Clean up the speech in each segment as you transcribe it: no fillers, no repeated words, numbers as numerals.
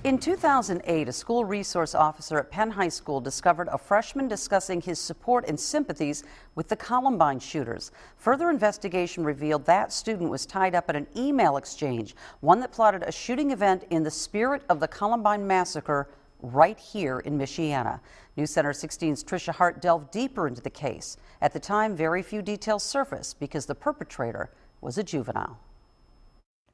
In 2008, a school resource officer at Penn High School discovered a freshman discussing his support and sympathies with the Columbine shooters. Further investigation revealed that student was tied up in an email exchange, one that plotted a shooting event in the spirit of the Columbine massacre right here in Michiana. News Center 16's Tricia Hart delved deeper into the case. At the time, very few details surfaced because the perpetrator was a juvenile.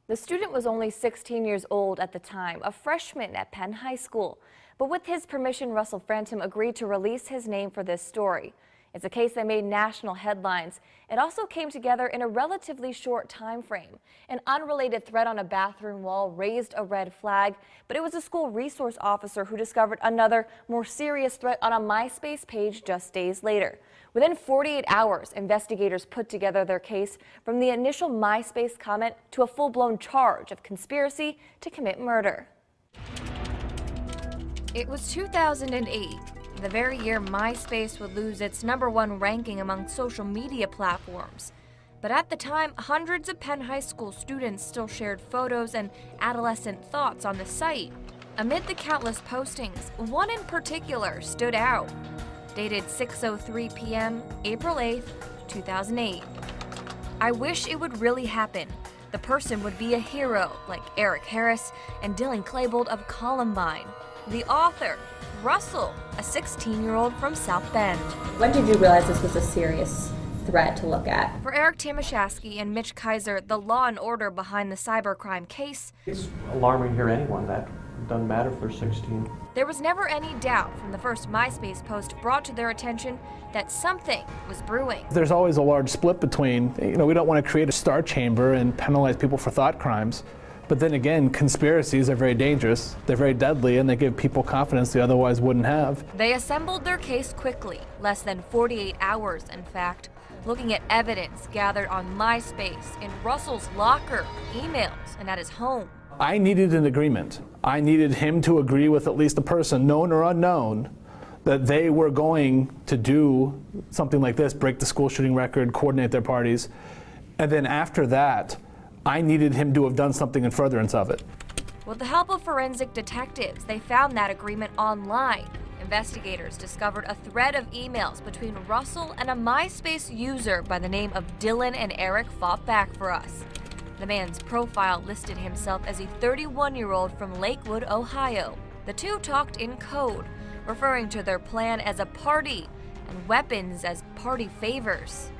The student was only 16 years old at the time, a freshman at Penn High School. But with his permission, Russell Frantum agreed to release his name for this story. It's a case that made national headlines. It also came together in a relatively short time frame. An unrelated threat on a bathroom wall raised a red flag, but it was a school resource officer who discovered another, more serious threat on a MySpace page just days later. Within 48 hours, investigators put together their case from the initial MySpace comment to a full-blown charge of conspiracy to commit murder. It was 2008. The very year MySpace would lose its #1 ranking among social media platforms. But at the time, hundreds of Penn High School students still shared photos and adolescent thoughts on the site. Amid the countless postings, one in particular stood out. Dated 6:03 p.m., April 8, 2008. I wish it would really happen. The person would be a hero, like Eric Harris and Dylan Klebold of Columbine. The author, Russell, a 16-year-old from South Bend. When did you realize this was a serious threat to look at? For Eric Timashasky and Mitch Kaiser, the law and order behind the cybercrime case, it's alarming to hear anyone that doesn't matter if they're 16. There was never any doubt from the first MySpace post brought to their attention that something was brewing. There's always a large split between, we don't want to create a star chamber and penalize people for thought crimes. But then again, conspiracies are very dangerous, they're very deadly, and they give people confidence they otherwise wouldn't have. They assembled their case quickly, less than 48 hours in fact, looking at evidence gathered on MySpace, in Russell's locker, emails, and at his home. I needed an agreement. I needed him to agree with at least a person, known or unknown, that they were going to do something like this, break the school shooting record, coordinate their parties. And then after that, I needed him to have done something in furtherance of it. With the help of forensic detectives, they found that agreement online. Investigators discovered a thread of emails between Russell and a MySpace user by the name of Dylan and Eric Fought Back For Us. The man's profile listed himself as a 31-year-old from Lakewood, Ohio. The two talked in code, referring to their plan as a party and weapons as party favors.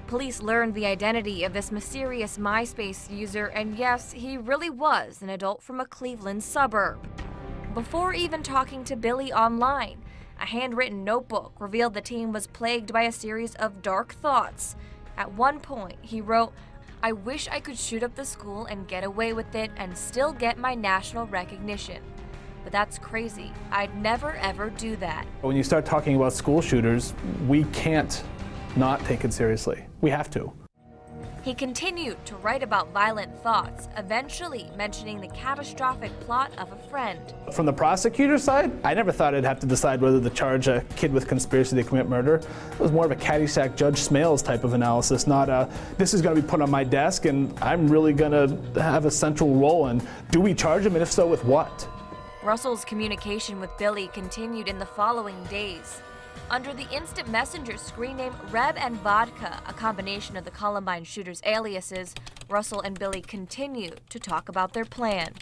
Police learned the identity of this mysterious MySpace user, and yes, he really was an adult from a Cleveland suburb. Before even talking to Billy online, a handwritten notebook revealed the teen was plagued by a series of dark thoughts. At one point, he wrote, "I wish I could shoot up the school and get away with it and still get my national recognition. But that's crazy. I'd never ever do that." When you start talking about school shooters, we can't not take it seriously. We have to. He continued to write about violent thoughts, eventually mentioning the catastrophic plot of a friend. From the prosecutor's side, I never thought I'd have to decide whether to charge a kid with conspiracy to commit murder. It was more of a Caddyshack Judge Smales type of analysis, not a, this is going to be put on my desk and I'm really going to have a central role in, do we charge him, and if so, with what? Russell's communication with Billy continued in the following days. Under the instant messenger screen name Reb and Vodka, a combination of the Columbine shooters' aliases, Russell and Billy continued to talk about their plan.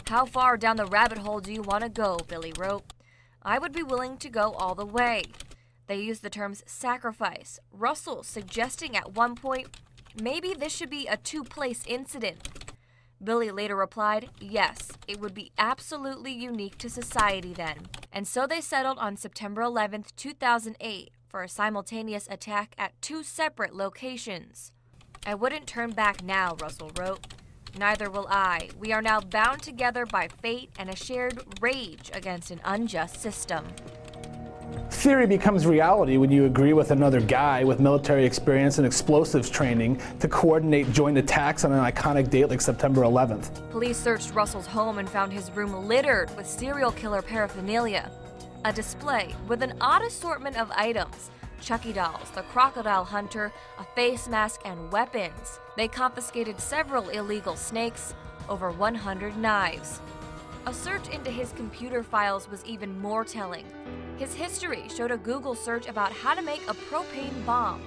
"How far down the rabbit hole do you want to go?" Billy wrote. "I would be willing to go all the way." They used the terms sacrifice, Russell suggesting at one point, maybe this should be a two-place incident. Billy later replied, yes, it would be absolutely unique to society then. And so they settled on September 11th, 2008 for a simultaneous attack at two separate locations. "I wouldn't turn back now," Russell wrote. "Neither will I. We are now bound together by fate and a shared rage against an unjust system." Theory becomes reality when you agree with another guy with military experience and explosives training to coordinate joint attacks on an iconic date like September 11th. Police searched Russell's home and found his room littered with serial killer paraphernalia. A display with an odd assortment of items: Chucky dolls, the crocodile hunter, a face mask, and weapons. They confiscated several illegal snakes, over 100 knives. A search into his computer files was even more telling. His history showed a Google search about how to make a propane bomb,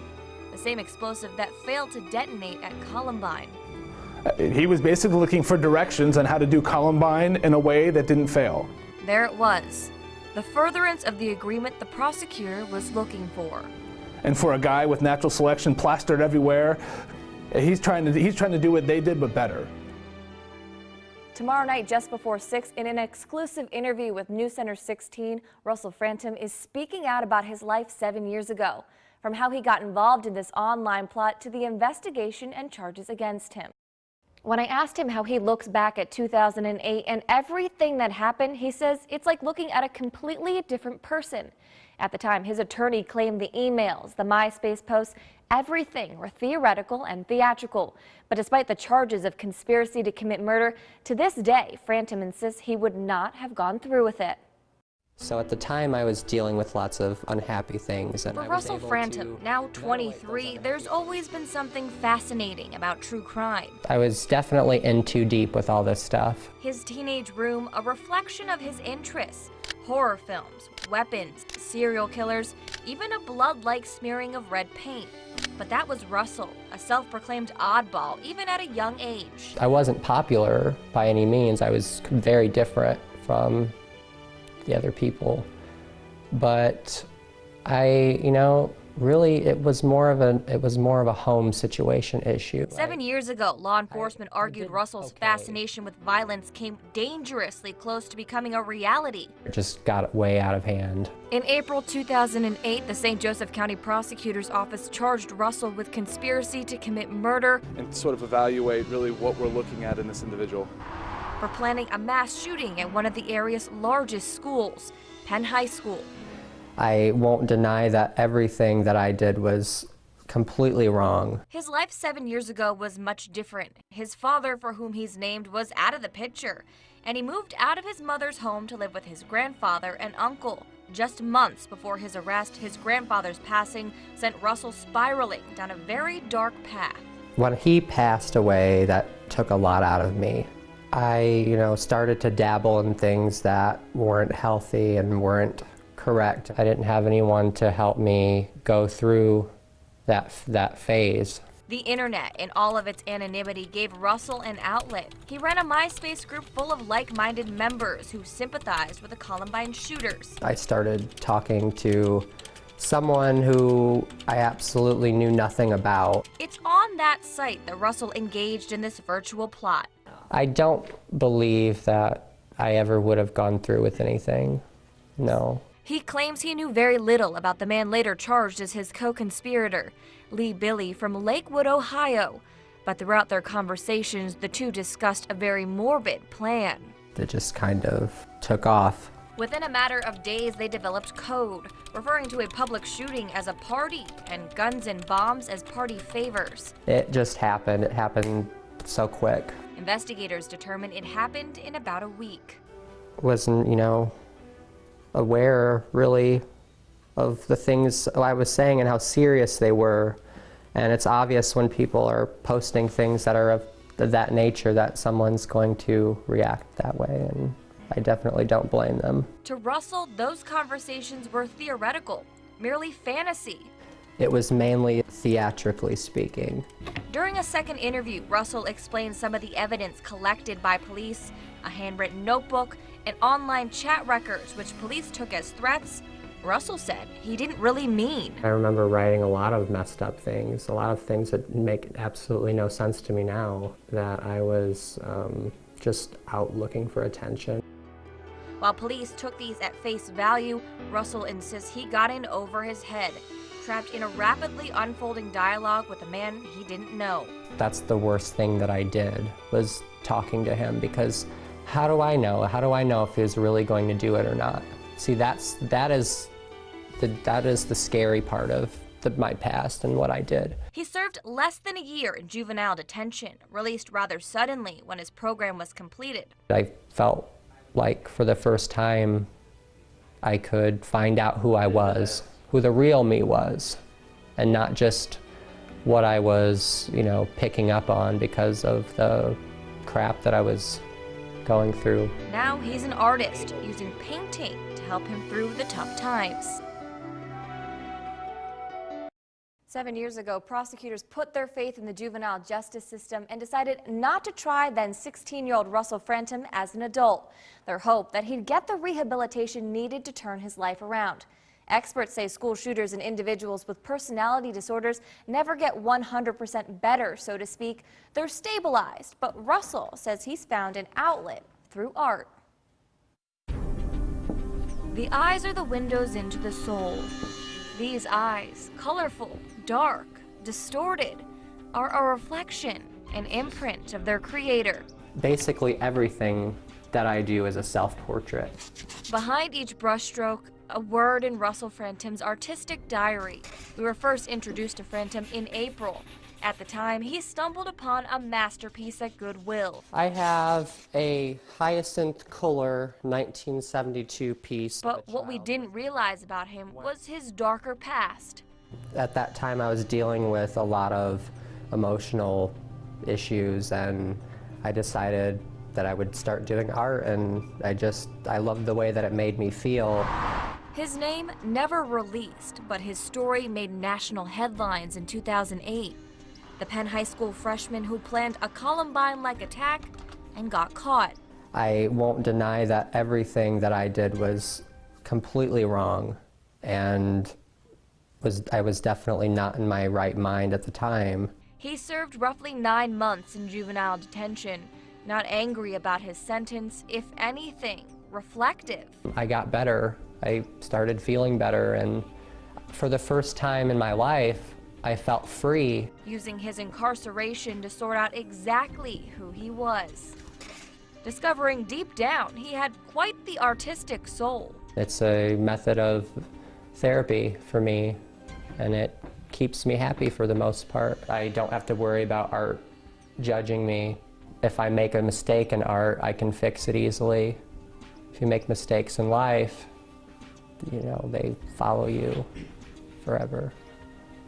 the same explosive that failed to detonate at Columbine. He was basically looking for directions on how to do Columbine in a way that didn't fail. There it was, the furtherance of the agreement the prosecutor was looking for. And for a guy with natural selection plastered everywhere, he's trying to do what they did, but better. Tomorrow night, just before 6, in an exclusive interview with News Center 16, Russell Frantum is speaking out about his life 7 years ago, from how he got involved in this online plot to the investigation and charges against him. When I asked him how he looks back at 2008 and everything that happened, he says it's like looking at a completely different person. At the time, his attorney claimed the emails, the MySpace posts, everything were theoretical and theatrical. But despite the charges of conspiracy to commit murder, to this day, Frantum insists he would not have gone through with it. So at the time I was dealing with lots of unhappy things. And For Russell Frantum, now 23, there's always been something fascinating about true crime. I was definitely in too deep with all this stuff. His teenage room, a reflection of his interests. Horror films, weapons, serial killers, even a blood-like smearing of red paint. But that was Russell, a self-proclaimed oddball, even at a young age. I wasn't popular by any means. I was very different from the other people. But really it was more of a home situation issue. 7 years ago, law enforcement argued Russell's fascination with violence came dangerously close to becoming a reality. It just got way out of hand. In April 2008, the St. Joseph County Prosecutor's Office charged Russell with conspiracy to commit murder and sort of evaluate really what we're looking at in this individual. For planning a mass shooting at one of the area's largest schools, Penn High School. I won't deny that everything that I did was completely wrong. His life 7 years ago was much different. His father, for whom he's named, was out of the picture, and he moved out of his mother's home to live with his grandfather and uncle. Just months before his arrest, his grandfather's passing sent Russell spiraling down a very dark path. When he passed away, that took a lot out of me. I, started to dabble in things that weren't healthy and weren't correct. I didn't have anyone to help me go through that phase. The internet, in all of its anonymity, gave Russell an outlet. He ran a MySpace group full of like-minded members who sympathized with the Columbine shooters. I started talking to someone who I absolutely knew nothing about. It's on that site that Russell engaged in this virtual plot. I don't believe that I ever would have gone through with anything. No. He claims he knew very little about the man later charged as his co-conspirator, Lee Billy from Lakewood, Ohio. But throughout their conversations, the two discussed a very morbid plan. It just kind of took off. Within a matter of days, they developed code, referring to a public shooting as a party and guns and bombs as party favors. It just happened. It happened so quick. Investigators determined it happened in about a week. Wasn't, aware really of the things I was saying and how serious they were. And it's obvious when people are posting things that are of that nature that someone's going to react that way, and I definitely don't blame them. To Russell, those conversations were theoretical, merely fantasy. It was mainly theatrically speaking. During a second interview, Russell explained some of the evidence collected by police, a handwritten notebook, and online chat records, which police took as threats. Russell said he didn't really mean. I remember writing a lot of messed up things, a lot of things that make absolutely no sense to me now, that I was just out looking for attention. While police took these at face value, Russell insists he got in over his head, trapped in a rapidly unfolding dialogue with a man he didn't know. That's the worst thing that I did, was talking to him, because how do I know? How do I know if he was really going to do it or not? See, that is the scary part of my past and what I did. He served less than a year in juvenile detention, released rather suddenly when his program was completed. I felt like for the first time I could find out who I was, who the real me was, and not just what I was, picking up on because of the crap that I was going through. Now he's an artist, using painting to help him through the tough times. 7 years ago, prosecutors put their faith in the juvenile justice system and decided not to try then 16-year-old Russell Frantum as an adult. Their hope that he'd get the rehabilitation needed to turn his life around. Experts say school shooters and individuals with personality disorders never get 100% better, so to speak. They're stabilized, but Russell says he's found an outlet through art. The eyes are the windows into the soul. These eyes, colorful, dark, distorted, are a reflection, an imprint of their creator. Basically everything that I do is a self-portrait. Behind each brushstroke, a word in Russell Frantum's artistic diary. We were first introduced to Frantum in April. At the time, he stumbled upon a masterpiece at Goodwill. I have a hyacinth color 1972 piece. But what we didn't realize about him was his darker past. At that time, I was dealing with a lot of emotional issues, and I decided that I would start doing art, and I loved the way that it made me feel. His name never released, but his story made national headlines in 2008. The Penn High School freshman who planned a Columbine-like attack and got caught. I won't deny that everything that I did was completely wrong, and I was definitely not in my right mind at the time. He served roughly 9 months in juvenile detention, not angry about his sentence, if anything, reflective. I got better. I started feeling better, and for the first time in my life, I felt free. Using his incarceration to sort out exactly who he was. Discovering deep down he had quite the artistic soul. It's a method of therapy for me, and it keeps me happy for the most part. I don't have to worry about art judging me. If I make a mistake in art, I can fix it easily. If you make mistakes in life, you know, they follow you forever.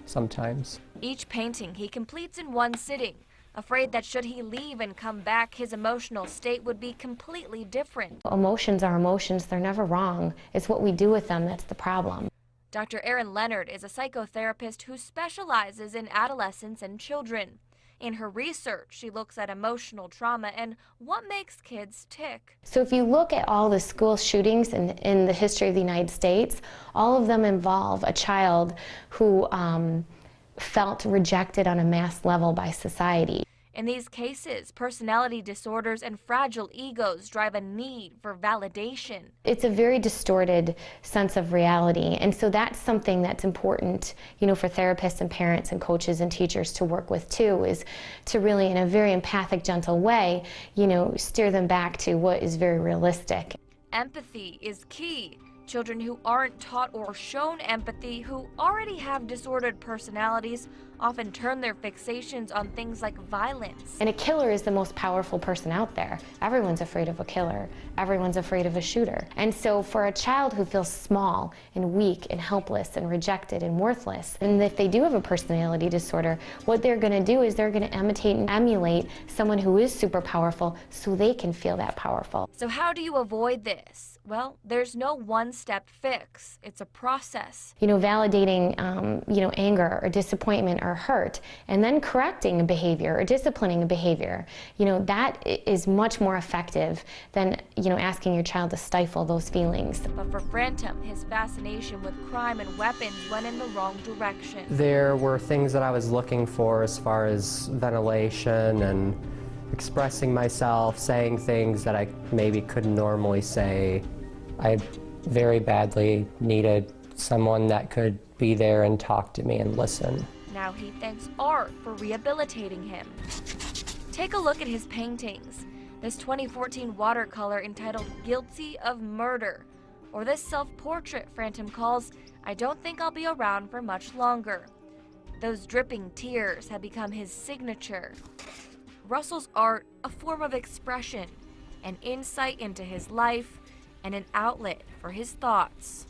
Sometimes. Each painting he completes in one sitting, afraid that should he leave and come back, his emotional state would be completely different. Emotions are emotions, they're never wrong. It's what we do with them that's the problem. Dr. Erin Leonard is a psychotherapist who specializes in adolescents and children. In her research, she looks at emotional trauma and what makes kids tick. So if you look at all the school shootings in the history of the United States, all of them involve a child who felt rejected on a mass level by society. In these cases, personality disorders and fragile egos drive a need for validation. It's a very distorted sense of reality, and so that's something that's important, you know, for therapists and parents and coaches and teachers to work with too, is to really, in a very empathic, gentle way, you know, steer them back to what is very realistic. Empathy is key. Children who aren't taught or shown empathy, who already have disordered personalities, often turn their fixations on things like violence. And a killer is the most powerful person out there. Everyone's afraid of a killer. Everyone's afraid of a shooter. And so for a child who feels small and weak and helpless and rejected and worthless, and if they do have a personality disorder, what they're going to do is they're going to imitate and emulate someone who is super powerful so they can feel that powerful. So how do you avoid this? Well, there's no one-step fix. It's a process. You know, validating, you know, anger or disappointment or hurt, and then correcting a behavior or disciplining a behavior. You know, that is much more effective than, you know, asking your child to stifle those feelings. But for Frantum, his fascination with crime and weapons went in the wrong direction. There were things that I was looking for as far as ventilation and expressing myself, saying things that I maybe couldn't normally say. I very badly needed someone that could be there and talk to me and listen. Now he thanks art for rehabilitating him. Take a look at his paintings. This 2014 watercolor entitled Guilty of Murder, or this self-portrait Frantum calls I Don't Think I'll Be Around for Much Longer. Those dripping tears have become his signature. Russell's art, a form of expression, an insight into his life, and an outlet for his thoughts.